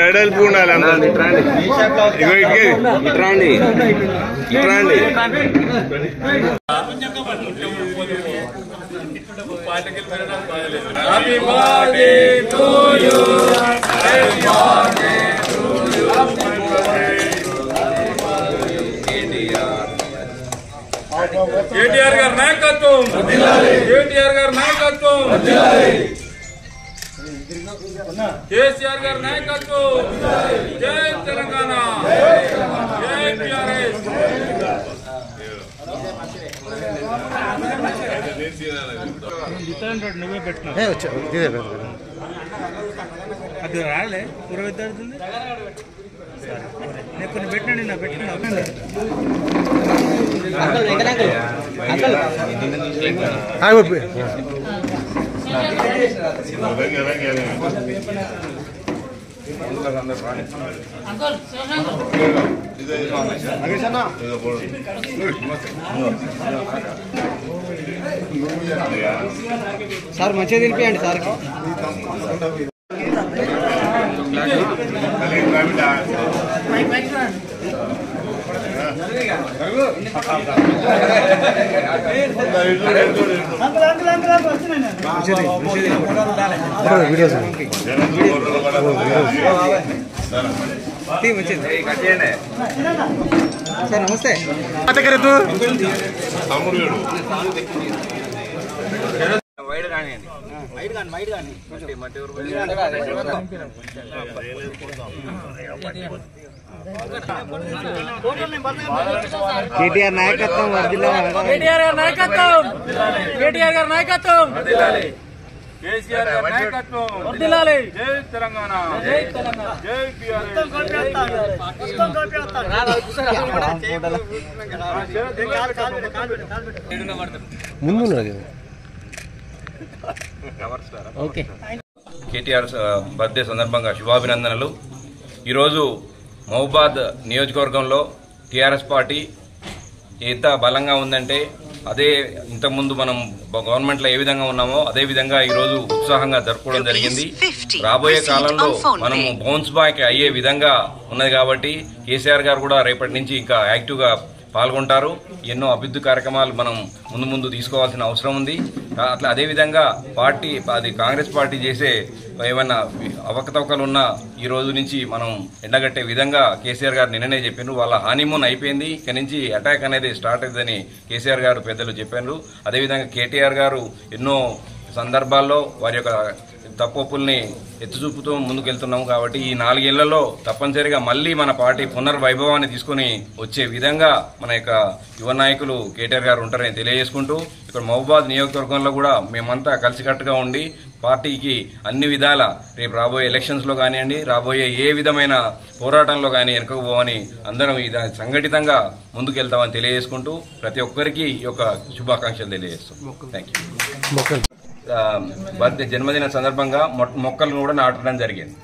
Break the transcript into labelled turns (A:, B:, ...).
A: ఎడల్పు ఉండాలి ఇట్రాండి
B: కేటీఆర్ గారి నాయకత్వం, కేటీఆర్ గారి నాయకత్వం, కేసీఆర్ గారి నాయకత్వం. జై తెలంగాణ, జై టీఆర్ఎస్. నువ్వే పెట్టినా అది రాలే పూర్వ విద్యార్థులు నేను కొన్ని పెట్టినా నిన్న పెట్టినా
C: సార్ మంచిగా తినిపియండి సార్. సార్ నమస్తే. వైడ్ కానివ్వండి, వైడ్ కానీ వైడ్ కానీ కేటీఆర్ నాయకత్వం, కేటీఆర్ గారి నాయకత్వం, కేటీఆర్ గారి నాయకత్వం, కేసీఆర్ గారి నాయకత్వం. జై తెలంగాణ, జై తెలంగాణ, జై ముందు.
D: కేటీఆర్ బర్త్డే సందర్భంగా శుభాభినందనలు. ఈరోజు మహబూబాద్ నియోజకవర్గంలో టీఆర్ఎస్ పార్టీ ఎంత బలంగా ఉందంటే అదే ఇంతకుముందు మనం గవర్నమెంట్లో ఏ విధంగా ఉన్నామో అదే విధంగా ఈరోజు ఉత్సాహంగా జరుపుకోవడం జరిగింది. రాబోయే కాలంలో మనము బౌన్స్ బ్యాక్ అయ్యే విధంగా ఉన్నది కాబట్టి కేసీఆర్ గారు కూడా రేపటి నుంచి ఇంకా యాక్టివ్గా పాల్గొంటారు. ఎన్నో అభివృద్ధి కార్యక్రమాలు మనం ముందు తీసుకోవాల్సిన అవసరం ఉంది. అట్లా అదేవిధంగా పార్టీ అది కాంగ్రెస్ పార్టీ చేసే ఏమైనా అవకతవకలు ఉన్నా ఈ రోజు నుంచి మనం ఎండగట్టే విధంగా కేసీఆర్ గారు నిన్ననే చెప్పారు. వాళ్ళ హానీమూన్ అయిపోయింది, ఇక్కడి నుంచి అటాక్ అనేది స్టార్ట్ అవుతుందని కేసీఆర్ గారు పెద్దలు చెప్పారు. అదేవిధంగా కేటీఆర్ గారు ఎన్నో సందర్భాల్లో వారి యొక్క తప్పుల్ని ఎత్తుచూపుతూ ముందుకెళ్తున్నాము. కాబట్టి ఈ 4 ఏళ్లలో తప్పనిసరిగా మళ్లీ మన పార్టీ పునర్వైభవాన్ని తీసుకుని వచ్చే విధంగా మన యొక్క యువ నాయకులు కేటీఆర్ గారు ఉంటారని తెలియజేసుకుంటూ ఇక్కడ మహబూబాద్ నియోజకవర్గంలో కూడా మేమంతా కలిసికట్టుగా ఉండి పార్టీకి అన్ని విధాల రేపు రాబోయే ఎలక్షన్స్ లో కానివ్వండి, రాబోయే ఏ విధమైన పోరాటంలో కానీ వెనుకపోవని అందరం సంఘటితంగా ముందుకెళ్తామని తెలియజేసుకుంటూ ప్రతి ఒక్కరికి ఈ యొక్క శుభాకాంక్షలు తెలియజేస్తాం. Thank you. జన్మదిన సందర్భంగా మొక్కలను కూడా నాటడం జరిగింది.